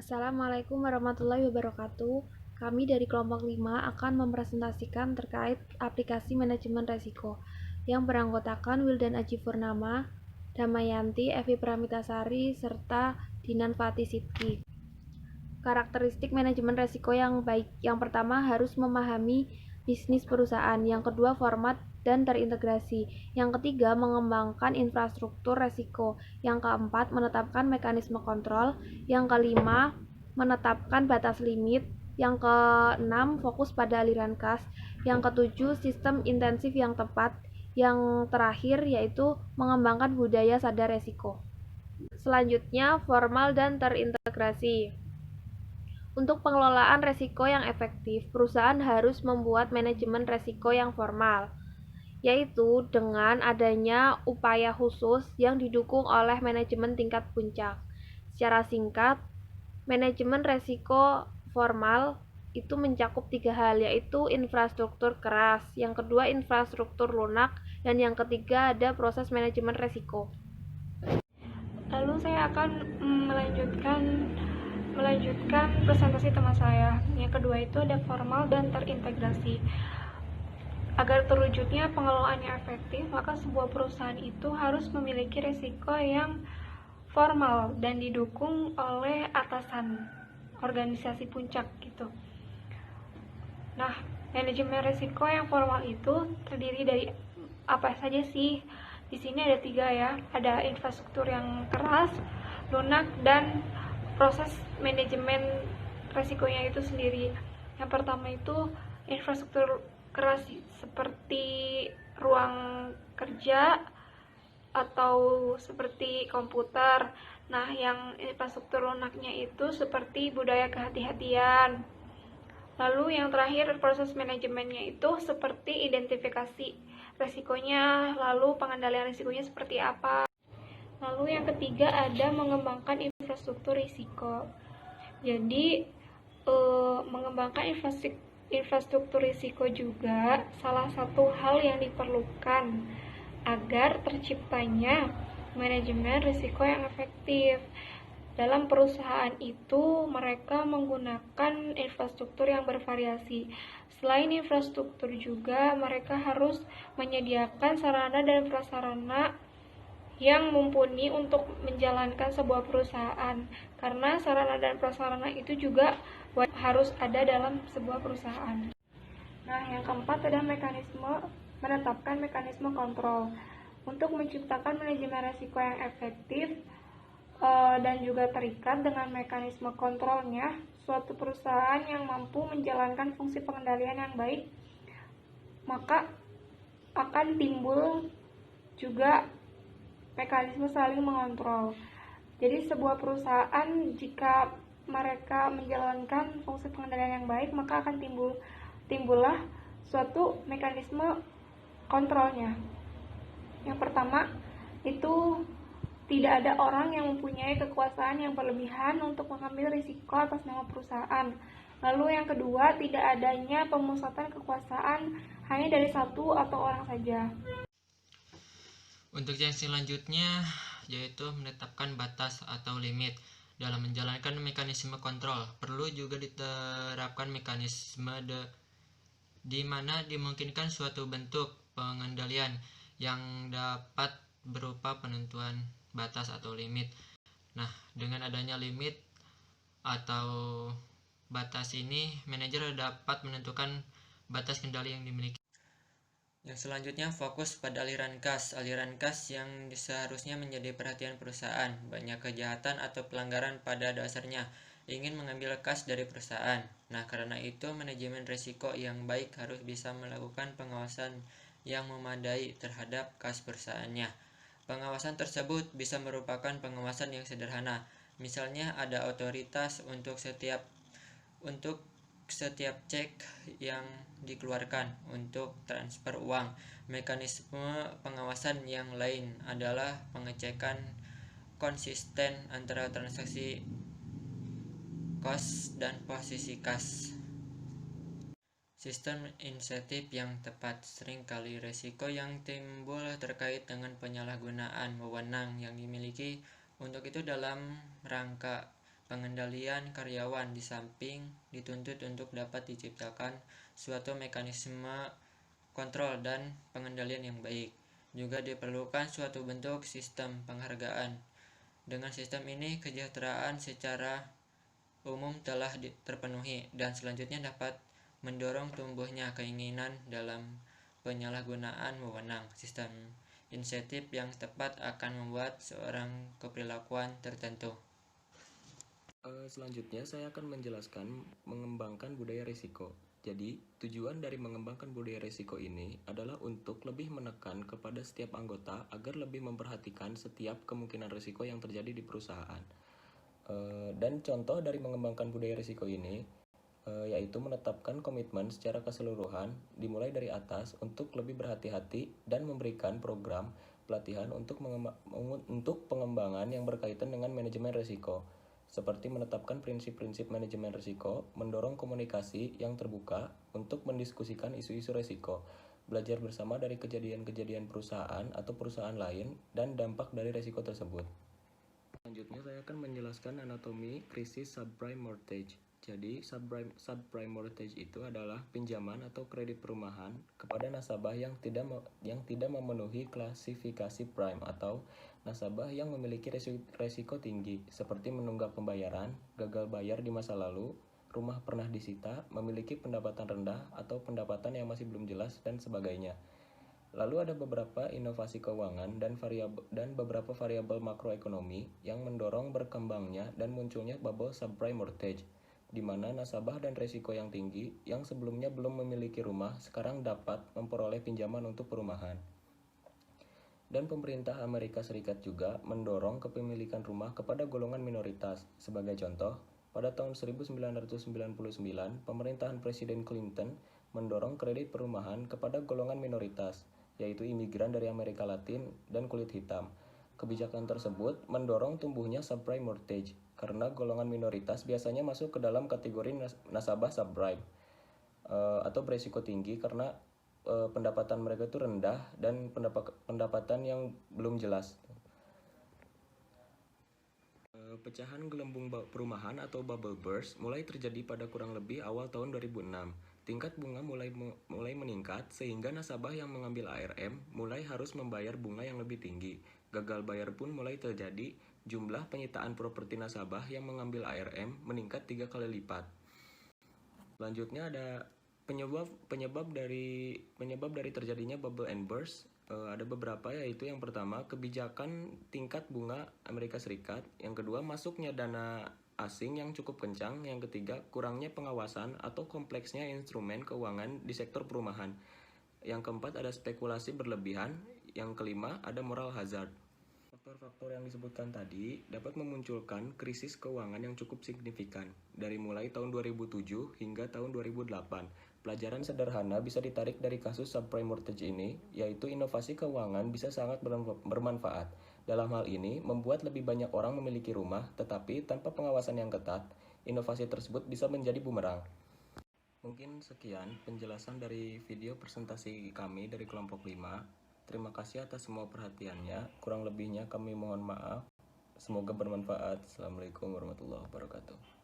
Assalamualaikum warahmatullahi wabarakatuh. Kami dari kelompok 5 akan mempresentasikan terkait aplikasi manajemen resiko yang beranggotakan Wildan Aji Purnama, Damayanti, Evi Pramitasari, serta Dinan Fatih Sidki. Karakteristik manajemen resiko yang baik. Yang pertama, harus memahami bisnis perusahaan. Yang kedua, format dan terintegrasi. Yang ketiga, mengembangkan infrastruktur resiko. Yang keempat, menetapkan mekanisme kontrol. Yang kelima, menetapkan batas limit. Yang keenam, fokus pada aliran kas. Yang ketujuh, sistem intensif yang tepat. Yang terakhir yaitu mengembangkan budaya sadar resiko. Selanjutnya, formal dan terintegrasi. Untuk pengelolaan resiko yang efektif, perusahaan harus membuat manajemen resiko yang formal, yaitu dengan adanya upaya khusus yang didukung oleh manajemen tingkat puncak. Secara singkat, manajemen resiko formal itu mencakup 3 hal, yaitu infrastruktur keras, yang kedua infrastruktur lunak, dan yang ketiga ada proses manajemen resiko. Lalu saya akan melanjutkan presentasi teman saya. Yang kedua itu ada formal dan terintegrasi. Agar terwujudnya pengelolaan yang efektif, maka sebuah perusahaan itu harus memiliki resiko yang formal dan didukung oleh atasan organisasi puncak gitu. Nah, manajemen resiko yang formal itu terdiri dari apa saja sih? Di sini ada 3 ya, ada infrastruktur yang keras, lunak, dan proses manajemen resikonya itu sendiri. Yang pertama itu infrastruktur keras seperti ruang kerja atau seperti komputer. Nah, yang infrastruktur lunaknya itu seperti budaya kehati-hatian. Lalu yang terakhir proses manajemennya itu seperti identifikasi resikonya, lalu pengendalian risikonya seperti apa. Lalu yang ketiga ada mengembangkan infrastruktur risiko. Jadi mengembangkan infrastruktur risiko juga salah satu hal yang diperlukan agar terciptanya manajemen risiko yang efektif. Dalam perusahaan itu, mereka menggunakan infrastruktur yang bervariasi. Selain infrastruktur juga, mereka harus menyediakan sarana dan prasarana yang mumpuni untuk menjalankan sebuah perusahaan. Karena sarana dan prasarana itu juga harus ada dalam sebuah perusahaan. Nah, yang keempat adalah menetapkan mekanisme kontrol. Untuk menciptakan manajemen risiko yang efektif, dan juga terikat dengan mekanisme kontrolnya, suatu perusahaan yang mampu menjalankan fungsi pengendalian yang baik, maka akan timbul juga mekanisme saling mengontrol. Jadi sebuah perusahaan jika mereka menjalankan fungsi pengendalian yang baik, maka akan timbullah suatu mekanisme kontrolnya. Yang pertama itu tidak ada orang yang mempunyai kekuasaan yang berlebihan untuk mengambil risiko atas nama perusahaan. Lalu yang kedua, tidak adanya pemusatan kekuasaan hanya dari satu atau orang saja. Untuk yang selanjutnya yaitu menetapkan batas atau limit dalam menjalankan mekanisme kontrol. Perlu juga diterapkan mekanisme di mana dimungkinkan suatu bentuk pengendalian yang dapat berupa penentuan batas atau limit. Nah, dengan adanya limit atau batas ini, manajer dapat menentukan batas kendali yang dimiliki. Yang selanjutnya fokus pada aliran kas. Aliran kas yang seharusnya menjadi perhatian perusahaan. Banyak kejahatan atau pelanggaran pada dasarnya ingin mengambil kas dari perusahaan. Nah, karena itu manajemen risiko yang baik harus bisa melakukan pengawasan yang memadai terhadap kas perusahaannya. Pengawasan tersebut bisa merupakan pengawasan yang sederhana. Misalnya ada otoritas untuk setiap cek yang dikeluarkan untuk transfer uang. Mekanisme pengawasan yang lain adalah pengecekan konsisten antara transaksi cost dan posisi kas. Sistem insentif yang tepat. Seringkali risiko yang timbul terkait dengan penyalahgunaan wewenang yang dimiliki untuk itu dalam rangka pengendalian karyawan, di samping dituntut untuk dapat diciptakan suatu mekanisme kontrol dan pengendalian yang baik. Juga diperlukan suatu bentuk sistem penghargaan. Dengan sistem ini, kesejahteraan secara umum telah terpenuhi, dan selanjutnya dapat mendorong tumbuhnya keinginan dalam penyalahgunaan wewenang. Sistem insentif yang tepat akan membuat seorang keperilakuan tertentu. Selanjutnya saya akan menjelaskan mengembangkan budaya risiko. Jadi, tujuan dari mengembangkan budaya risiko ini adalah untuk lebih menekan kepada setiap anggota agar lebih memperhatikan setiap kemungkinan risiko yang terjadi di perusahaan. Dan contoh dari mengembangkan budaya risiko ini yaitu menetapkan komitmen secara keseluruhan dimulai dari atas untuk lebih berhati-hati dan memberikan program pelatihan untuk pengembangan yang berkaitan dengan manajemen risiko, seperti menetapkan prinsip-prinsip manajemen risiko, mendorong komunikasi yang terbuka untuk mendiskusikan isu-isu risiko, belajar bersama dari kejadian-kejadian perusahaan atau perusahaan lain, dan dampak dari risiko tersebut. Selanjutnya saya akan menjelaskan anatomi krisis subprime mortgage. Jadi, subprime mortgage itu adalah pinjaman atau kredit perumahan kepada nasabah yang tidak memenuhi klasifikasi prime atau nasabah yang memiliki resiko tinggi seperti menunggak pembayaran, gagal bayar di masa lalu, rumah pernah disita, memiliki pendapatan rendah atau pendapatan yang masih belum jelas, dan sebagainya. Lalu ada beberapa inovasi keuangan dan beberapa variabel makroekonomi yang mendorong berkembangnya dan munculnya bubble subprime mortgage, di mana nasabah dan risiko yang tinggi yang sebelumnya belum memiliki rumah sekarang dapat memperoleh pinjaman untuk perumahan. Dan pemerintah Amerika Serikat juga mendorong kepemilikan rumah kepada golongan minoritas. Sebagai contoh, pada tahun 1999, pemerintahan Presiden Clinton mendorong kredit perumahan kepada golongan minoritas, yaitu imigran dari Amerika Latin dan kulit hitam. Kebijakan tersebut mendorong tumbuhnya subprime mortgage, karena golongan minoritas biasanya masuk ke dalam kategori nasabah subprime atau berisiko tinggi karena pendapatan mereka itu rendah dan pendapatan yang belum jelas. Pecahan gelembung perumahan atau bubble burst mulai terjadi pada kurang lebih awal tahun 2006. Tingkat bunga mulai meningkat sehingga nasabah yang mengambil ARM mulai harus membayar bunga yang lebih tinggi. Gagal bayar pun mulai terjadi. Jumlah penyitaan properti nasabah yang mengambil ARM meningkat 3 kali lipat. Selanjutnya ada penyebab dari terjadinya bubble and burst. Ada beberapa, yaitu yang pertama kebijakan tingkat bunga Amerika Serikat, yang kedua masuknya dana asing yang cukup kencang, yang ketiga kurangnya pengawasan atau kompleksnya instrumen keuangan di sektor perumahan, yang keempat ada spekulasi berlebihan, yang kelima ada moral hazard. Faktor-faktor yang disebutkan tadi dapat memunculkan krisis keuangan yang cukup signifikan dari mulai tahun 2007 hingga tahun 2008. Pelajaran sederhana bisa ditarik dari kasus subprime mortgage ini, yaitu inovasi keuangan bisa sangat bermanfaat. Dalam hal ini, membuat lebih banyak orang memiliki rumah, tetapi tanpa pengawasan yang ketat, inovasi tersebut bisa menjadi bumerang. Mungkin sekian penjelasan dari video presentasi kami dari kelompok 5. Terima kasih atas semua perhatiannya. Kurang lebihnya kami mohon maaf. Semoga bermanfaat. Assalamualaikum warahmatullahi wabarakatuh.